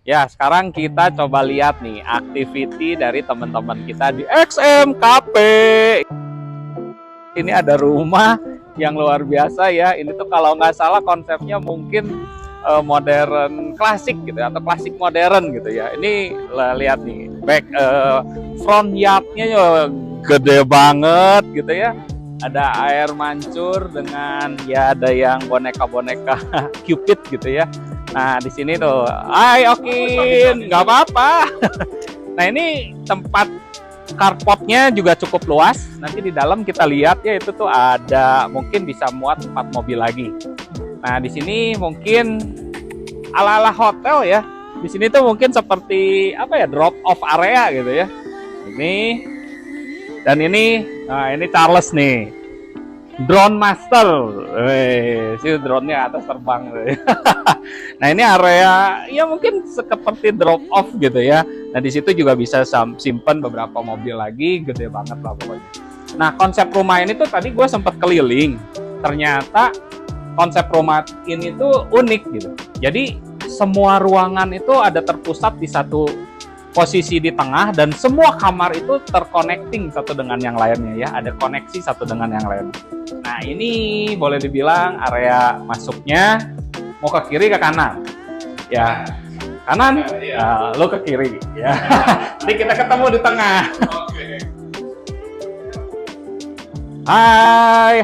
Ya, sekarang kita coba lihat nih activity dari teman-teman kita di XM Cafe. Ini ada rumah yang luar biasa ya. Ini tuh kalau nggak salah konsepnya mungkin modern klasik gitu ya, atau klasik modern gitu ya. Ini lihat nih, front yardnya gede banget gitu ya. Ada air mancur dengan ya ada yang boneka-boneka Cupid gitu ya. Nah di sini tuh, hai Okin, nggak apa-apa. Nah ini tempat carportnya juga cukup luas. Nanti di dalam kita lihat ya itu tuh ada mungkin bisa muat 4 mobil lagi. Nah di sini mungkin ala-ala hotel ya. Di sini tuh mungkin seperti apa ya, drop off area gitu ya. Ini dan ini, nah ini Charles nih, drone master. Si drone-nya atas terbang. Nah ini area ya mungkin seperti drop off gitu ya. Nah di situ juga bisa simpen beberapa mobil lagi, gede banget lah pokoknya. Nah konsep rumah ini tuh tadi gue sempat keliling. Ternyata konsep rumah ini tuh unik gitu. Jadi semua ruangan itu ada terpusat di satu posisi di tengah dan semua kamar itu terconnecting satu dengan yang lainnya ya, ada koneksi satu dengan yang lain. Nah ini boleh dibilang area masuknya mau ke kiri ke kanan ya, kanan ya, lo ke kiri ya. Jadi kita ketemu di tengah. Hai.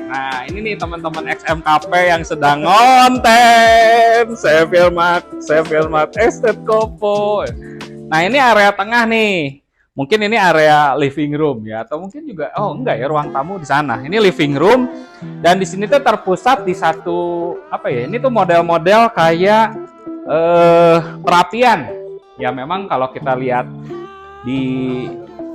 Nah ini nih teman-teman XM Cafe yang sedang ngonten. Saya filmat Estate Kopo. Nah ini area tengah nih. Mungkin ini area living room ya, atau mungkin juga enggak ya, ruang tamu di sana. Ini living room dan di sini tuh terpusat di satu apa ya? Ini tuh model-model kayak perapian. Ya memang kalau kita lihat di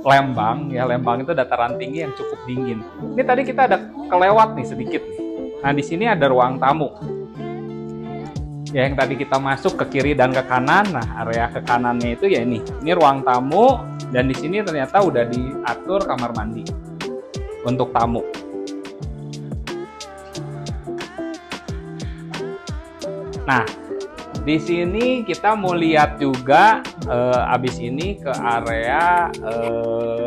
Lembang ya, Lembang itu dataran tinggi yang cukup dingin. Ini tadi kita ada kelewat nih sedikit. Nah di sini ada ruang tamu. Ya yang tadi kita masuk ke kiri dan ke kanan. Nah area ke kanannya itu ya ini ruang tamu dan di sini ternyata udah diatur kamar mandi untuk tamu. Nah di sini kita mau lihat juga abis ini ke area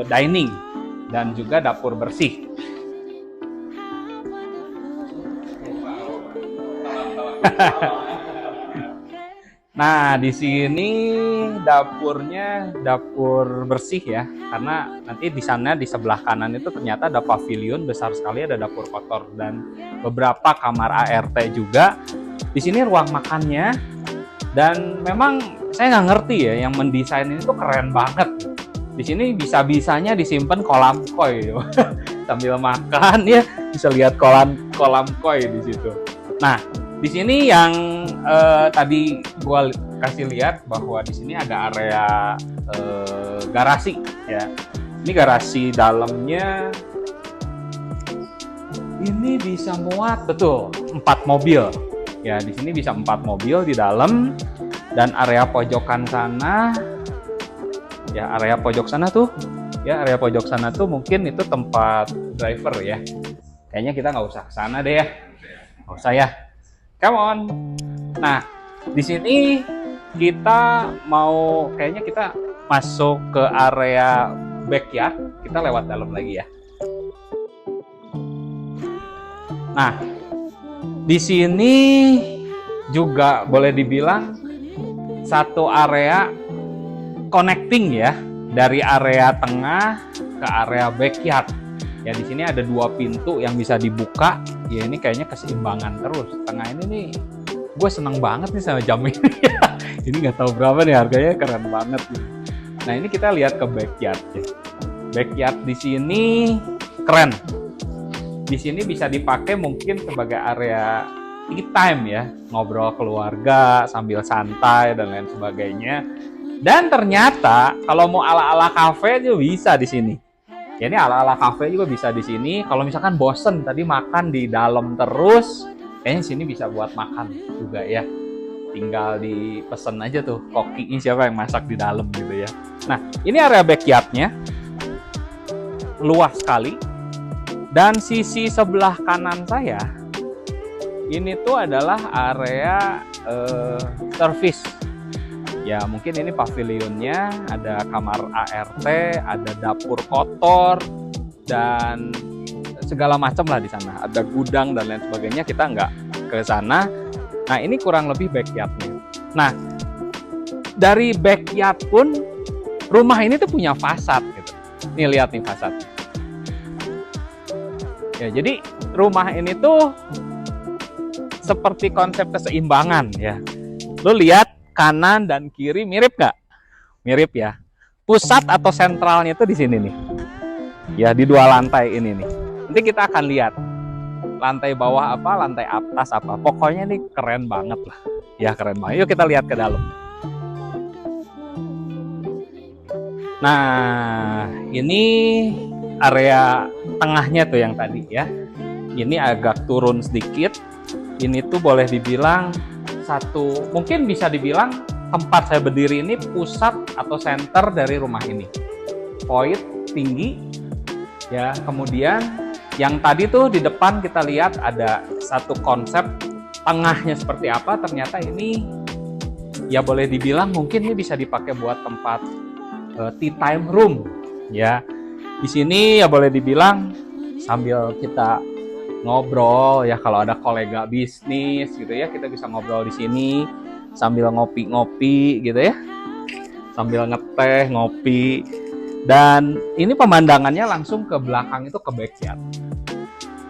dining dan juga dapur bersih. Nah, di sini dapurnya dapur bersih ya, karena nanti di sana di sebelah kanan itu ternyata ada pavilion besar sekali, ada dapur kotor dan beberapa kamar ART juga. Di sini ruang makannya, dan memang saya nggak ngerti ya, yang mendesain ini tuh keren banget. Di sini bisa-bisanya disimpan kolam koi, sambil makan ya bisa lihat kolam koi di situ. Nah, di sini yang tadi gua kasih lihat bahwa di sini ada area garasi ya. Ini garasi dalamnya ini bisa muat betul 4 mobil. Ya, di sini bisa 4 mobil di dalam dan area pojokan sana ya, area pojok sana tuh mungkin itu tempat driver ya. Kayaknya kita nggak usah ke sana deh ya. Nggak usah ya. Come on. Nah, di sini kayaknya kita masuk ke area backyard. Kita lewat dalam lagi ya. Nah, di sini juga boleh dibilang satu area connecting ya, dari area tengah ke area backyard. Ya di sini ada 2 pintu yang bisa dibuka. Ya ini kayaknya keseimbangan terus. Tengah ini nih, gue seneng banget nih sama jam ini. Ini nggak tahu berapa nih harganya, keren banget nih. Nah ini kita lihat ke backyard ya. Backyard di sini keren. Di sini bisa dipakai mungkin sebagai area tea time ya, ngobrol keluarga sambil santai dan lain sebagainya. Dan ternyata kalau mau ala-ala cafe juga bisa di sini. Ya ini ala-ala cafe juga bisa di sini. Kalau misalkan bosen tadi makan di dalam terus, kayaknya sini bisa buat makan juga ya. Tinggal dipesen aja tuh kokinya siapa yang masak di dalam gitu ya. Nah ini area backyardnya luas sekali. Dan sisi sebelah kanan saya ini tuh adalah area service Ya mungkin ini pavilionnya, ada kamar ART, ada dapur kotor, dan segala macam lah di sana. Ada gudang dan lain sebagainya, kita nggak ke sana. Nah ini kurang lebih backyardnya. Nah dari backyard pun rumah ini tuh punya fasad gitu. Nih lihat nih fasad. Ya jadi rumah ini tuh seperti konsep keseimbangan ya. Lu lihat kanan dan kiri mirip nggak? Mirip ya. Pusat atau sentralnya tuh di sini nih. Ya di 2 lantai ini nih. Nanti kita akan lihat lantai bawah apa, lantai atas apa. Pokoknya ini keren banget lah. Ya keren banget. Yuk kita lihat ke dalam. Nah, ini area tengahnya tuh yang tadi ya. Ini agak turun sedikit. Ini tuh boleh dibilang mungkin bisa dibilang tempat saya berdiri ini pusat atau center dari rumah ini. Poin tinggi ya. Kemudian yang tadi tuh di depan kita lihat ada satu konsep tengahnya seperti apa. Ternyata ini ya boleh dibilang mungkin ini bisa dipakai buat tempat tea time room ya. Di sini ya boleh dibilang sambil kita ngobrol ya, kalau ada kolega bisnis gitu ya, kita bisa ngobrol di sini sambil ngopi-ngopi gitu ya, sambil ngeteh, ngopi. Dan ini pemandangannya langsung ke belakang itu ke backyard.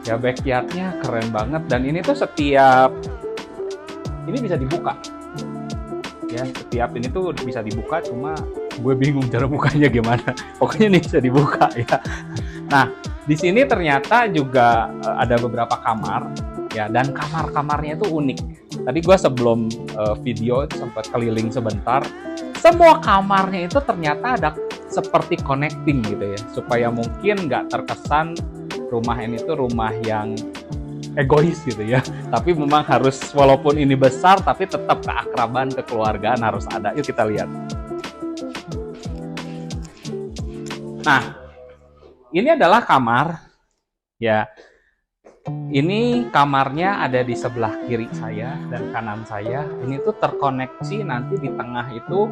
Ya backyardnya keren banget, dan ini tuh setiap ini bisa dibuka. Ya setiap ini tuh bisa dibuka, cuma gue bingung cara bukanya gimana. Pokoknya ini bisa dibuka ya. Nah di sini ternyata juga ada beberapa kamar ya, dan kamar-kamarnya itu unik. Tadi gue sebelum video sempat keliling sebentar. Semua kamarnya itu ternyata ada seperti connecting gitu ya, supaya mungkin nggak terkesan rumah ini tuh rumah yang egois gitu ya. Tapi memang harus, walaupun ini besar, tapi tetap keakraban, kekeluargaan harus ada. Yuk kita lihat. Nah, ini adalah kamar ya. Ini kamarnya ada di sebelah kiri saya dan kanan saya. Ini tuh terkoneksi, nanti di tengah itu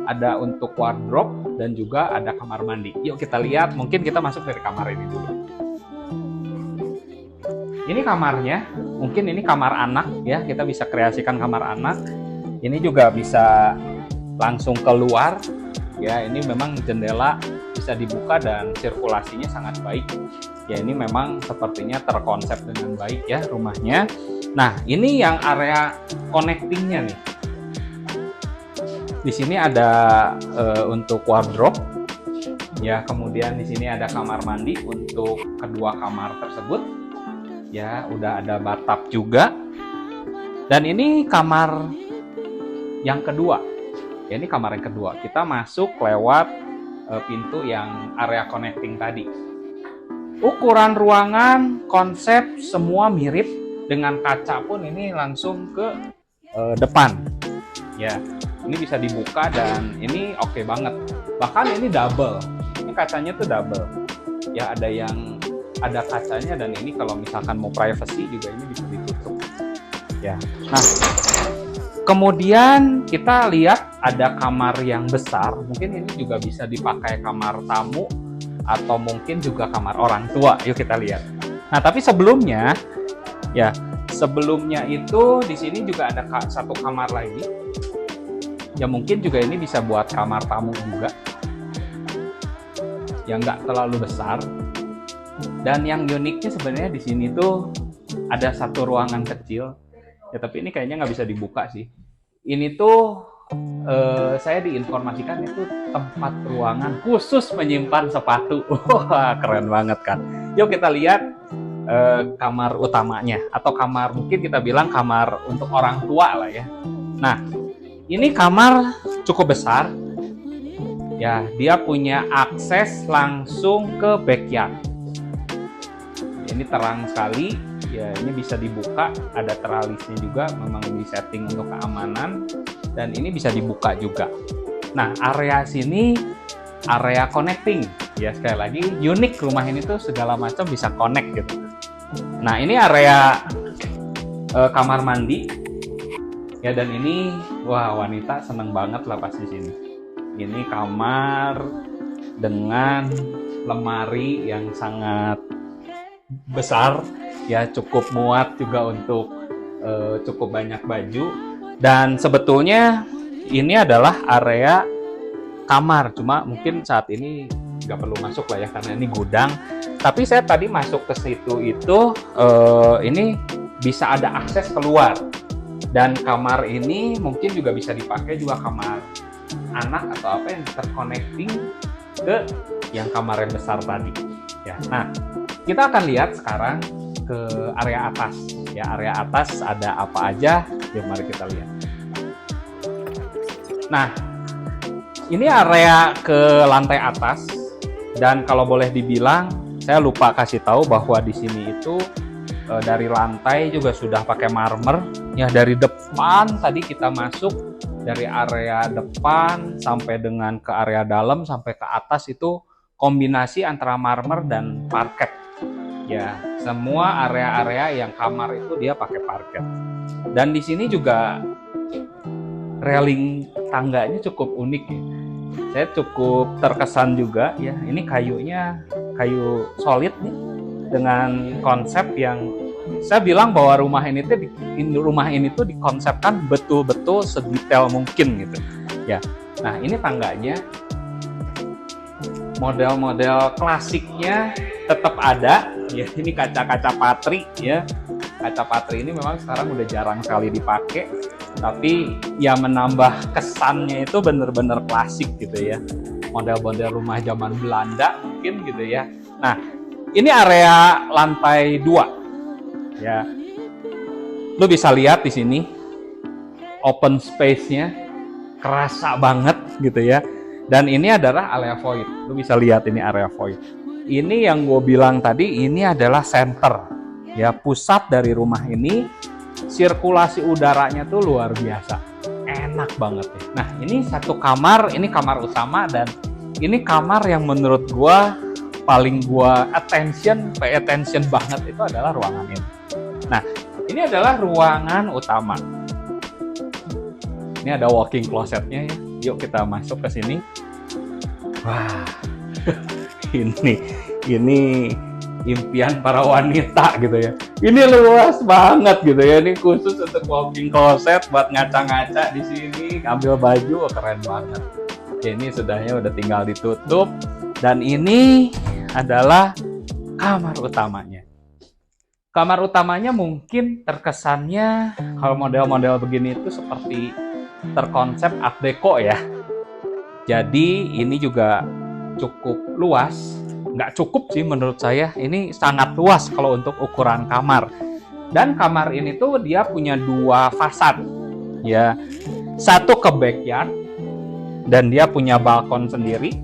ada untuk wardrobe dan juga ada kamar mandi. Yuk kita lihat, mungkin kita masuk dari kamar ini dulu. Ini kamarnya, mungkin ini kamar anak ya, kita bisa kreasikan kamar anak. Ini juga bisa langsung keluar ya, ini memang jendela bisa dibuka dan sirkulasinya sangat baik. Ya ini memang sepertinya terkonsep dengan baik ya rumahnya. Nah ini yang area connectingnya nih. Di sini ada untuk wardrobe ya, kemudian di sini ada kamar mandi untuk kedua kamar tersebut. Ya udah ada bathtub juga. Dan ini kamar yang kedua. Ya ini kamar yang kedua. Kita masuk lewat pintu yang area connecting tadi. Ukuran ruangan, konsep semua mirip, dengan kaca pun ini langsung ke depan. Ya, ini bisa dibuka dan ini oke banget. Bahkan ini double. Ini kacanya tuh double. Ya ada kacanya, dan ini kalau misalkan mau privacy juga ini bisa ditutup. Ya. Nah, kemudian kita lihat ada kamar yang besar. Mungkin ini juga bisa dipakai kamar tamu atau mungkin juga kamar orang tua. Yuk kita lihat. Nah, tapi sebelumnya itu di sini juga ada satu kamar lagi. Ya mungkin juga ini bisa buat kamar tamu juga. Yang nggak terlalu besar. Dan yang uniknya sebenarnya di sini tuh ada satu ruangan kecil. Ya tapi ini kayaknya nggak bisa dibuka sih. Ini tuh saya diinformasikan itu tempat ruangan khusus menyimpan sepatu. Wah, keren banget kan. Yuk kita lihat kamar utamanya, atau kamar, mungkin kita bilang kamar untuk orang tua lah ya. Nah, ini kamar cukup besar. Ya, dia punya akses langsung ke backyard. Ini terang sekali. Ya, ini bisa dibuka, ada teralisnya juga, memang disetting untuk keamanan, dan ini bisa dibuka juga. Nah, area sini area connecting. Ya, sekali lagi unik, rumah ini tuh segala macam bisa connect gitu. Nah, ini area kamar mandi. Ya, dan ini wah, wanita seneng banget lah pas di sini. Ini kamar dengan lemari yang sangat besar, ya cukup muat juga untuk cukup banyak baju. Dan sebetulnya ini adalah area kamar, cuma mungkin saat ini nggak perlu masuk lah ya karena ini gudang. Tapi saya tadi masuk ke situ itu ini bisa ada akses keluar, dan kamar ini mungkin juga bisa dipakai juga kamar anak atau apa yang terconnecting ke yang kamar yang besar tadi ya. Nah, kita akan lihat sekarang ke area atas ya. Area atas ada apa aja, yuk mari kita lihat. Nah, ini area ke lantai atas, dan kalau boleh dibilang saya lupa kasih tahu bahwa di sini itu dari lantai juga sudah pakai marmer ya. Dari depan tadi kita masuk, dari area depan sampai dengan ke area dalam sampai ke atas itu kombinasi antara marmer dan parket ya. Semua area-area yang kamar itu dia pakai parket. Dan di sini juga railing tangganya cukup unik ya. Saya cukup terkesan juga ya. Ini kayunya kayu solid nih, dengan konsep yang saya bilang bahwa rumah ini tuh dikonsepkan betul-betul sedetail mungkin gitu ya. Nah, ini tangganya model-model klasiknya tetap ada ya. Ini kaca-kaca patri ya. Kaca patri ini memang sekarang udah jarang sekali dipakai, tapi ya menambah kesannya itu bener-bener klasik gitu ya. Model-model rumah zaman Belanda mungkin gitu ya. Nah, ini area lantai 2 ya. Lu bisa lihat di sini open space-nya kerasa banget gitu ya. Dan ini adalah area void. Lu bisa lihat ini area void. Ini yang gue bilang tadi, ini adalah center ya, pusat dari rumah ini. Sirkulasi udaranya tuh luar biasa, enak banget ya. Nah, ini satu kamar, ini kamar utama, dan ini kamar yang menurut gue paling gue pay attention banget itu adalah ruangan ini. Nah, ini adalah ruangan utama. Ini ada walk-in closet-nya ya. Yuk kita masuk ke sini. Wah, ini impian para wanita gitu ya. Ini luas banget gitu ya. Ini khusus untuk walk-in closet buat ngaca-ngaca di sini, ambil baju, keren banget. Ya, ini sudahnya udah tinggal ditutup, dan ini adalah kamar utamanya. Kamar utamanya mungkin terkesannya kalau model-model begini itu seperti terkonsep art deco ya. Jadi ini juga cukup luas. Nggak cukup sih menurut saya, ini sangat luas kalau untuk ukuran kamar. Dan kamar ini tuh dia punya 2 fasad ya. Satu ke backyard, dan dia punya balkon sendiri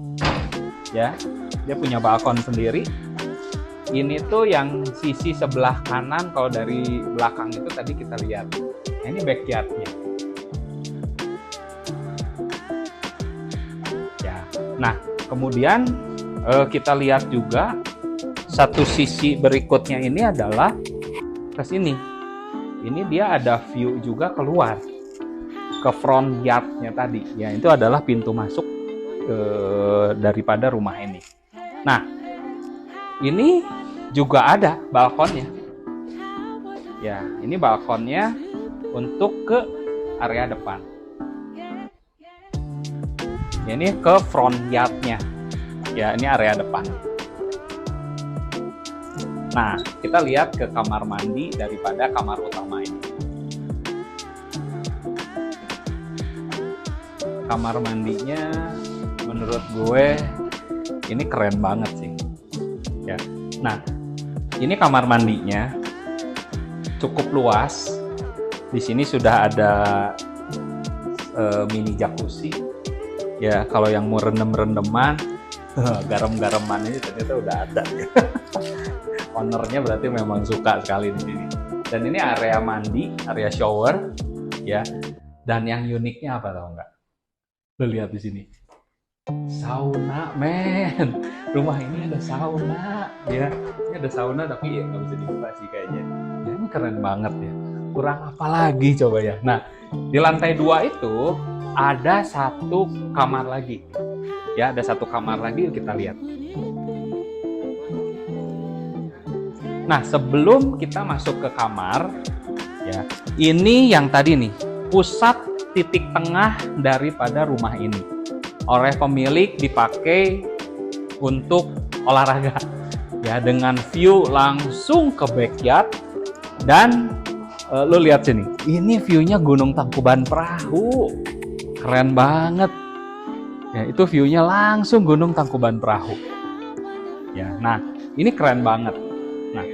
ya. Dia punya balkon sendiri. Ini tuh yang sisi sebelah kanan, kalau dari belakang itu tadi kita lihat. Nah, ini backyardnya. Ya. Nah, kemudian kita lihat juga satu sisi berikutnya ini adalah ke sini. Ini dia ada view juga keluar ke front yard-nya tadi. Ya, itu adalah pintu masuk daripada rumah ini. Nah, ini juga ada balkonnya. Ya, ini balkonnya untuk ke area depan. Ya, ini ke front yard-nya. Ya, ini area depan. Nah, kita lihat ke kamar mandi daripada kamar utama ini. Kamar mandinya menurut gue ini keren banget sih. Ya. Nah, ini kamar mandinya cukup luas. Di sini sudah ada mini jacuzzi. Ya, kalau yang mau rendem-rendeman, garam-garaman ini ternyata udah ada. Ownernya berarti memang suka sekali di sini. Dan ini area mandi, area shower, ya. Dan yang uniknya apa tau nggak? Lo lihat di sini. Sauna, men. Rumah ini ada sauna, ya. Ini ada sauna tapi ya nggak bisa dibuka sih kayaknya. Ya, ini keren banget ya. Kurang apa lagi coba ya. Nah, Di lantai 2 itu ada satu kamar lagi. Ya, ada satu kamar lagi, kita lihat. Nah, sebelum kita masuk ke kamar, ya, ini yang tadi nih, pusat titik tengah daripada rumah ini. Oleh pemilik dipakai untuk olahraga. Ya, dengan view langsung ke backyard dan lu lihat sini. Ini view-nya Gunung Tangkuban Perahu. Keren banget. Ya, itu view-nya langsung Gunung Tangkuban Perahu. Ya, nah, ini keren banget. Nah,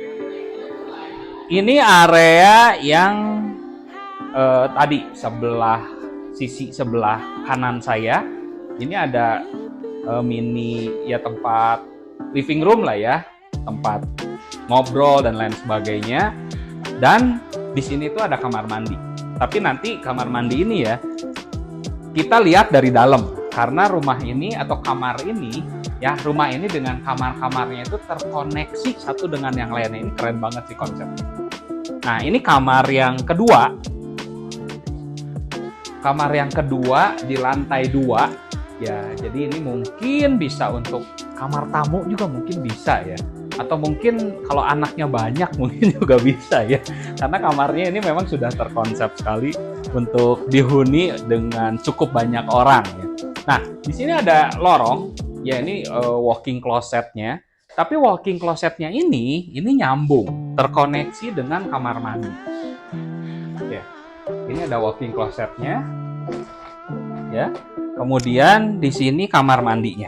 ini area yang tadi sisi sebelah kanan saya. Ini ada mini ya tempat living room lah ya, tempat ngobrol dan lain sebagainya. Dan di sini tuh ada kamar mandi. Tapi nanti kamar mandi ini ya kita lihat dari dalam, karena rumah ini atau kamar ini ya, rumah ini dengan kamar-kamarnya itu terkoneksi satu dengan yang lainnya. Ini keren banget sih konsepnya. Nah, ini kamar yang kedua. Kamar yang kedua di lantai 2. Ya, jadi ini mungkin bisa untuk kamar tamu juga mungkin bisa ya. Atau mungkin kalau anaknya banyak mungkin juga bisa ya. Karena kamarnya ini memang sudah terkonsep sekali untuk dihuni dengan cukup banyak orang ya. Nah, di sini ada lorong. Ya, ini walk-in closet-nya. Tapi walk-in closet-nya ini nyambung, terkoneksi dengan kamar mandi. Ya, ini ada walk-in closet-nya. Ya, kemudian di sini kamar mandinya.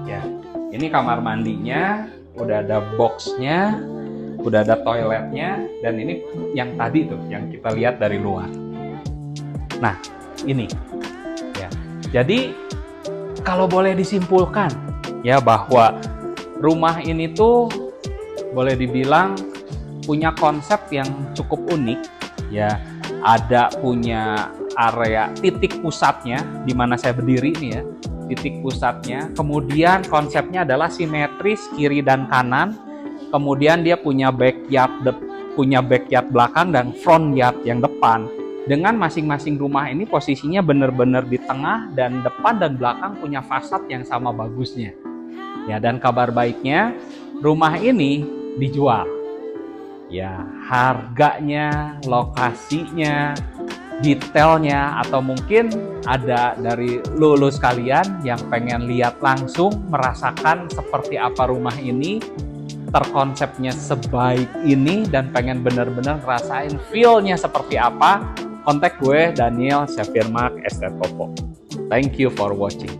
Ya, ini kamar mandinya, udah ada box-nya, udah ada toiletnya, dan ini yang tadi tuh, yang kita lihat dari luar. Nah, ini. Ya, jadi kalau boleh disimpulkan, ya bahwa rumah ini tuh boleh dibilang punya konsep yang cukup unik. Ya, ada punya area titik pusatnya di mana saya berdiri ini ya, titik pusatnya. Kemudian konsepnya adalah simetris kiri dan kanan. Kemudian dia punya backyard belakang dan front yard yang depan. Dengan masing-masing rumah ini posisinya benar-benar di tengah, dan depan dan belakang punya fasad yang sama bagusnya. Ya, dan kabar baiknya rumah ini dijual. Ya, harganya, lokasinya, detailnya, atau mungkin ada dari lu sekalian yang pengen lihat langsung, merasakan seperti apa rumah ini, terkonsepnya sebaik ini, dan pengen bener-bener ngerasain feel-nya seperti apa, kontak gue Daniel Syafirmak Estate Popo. Thank you for watching.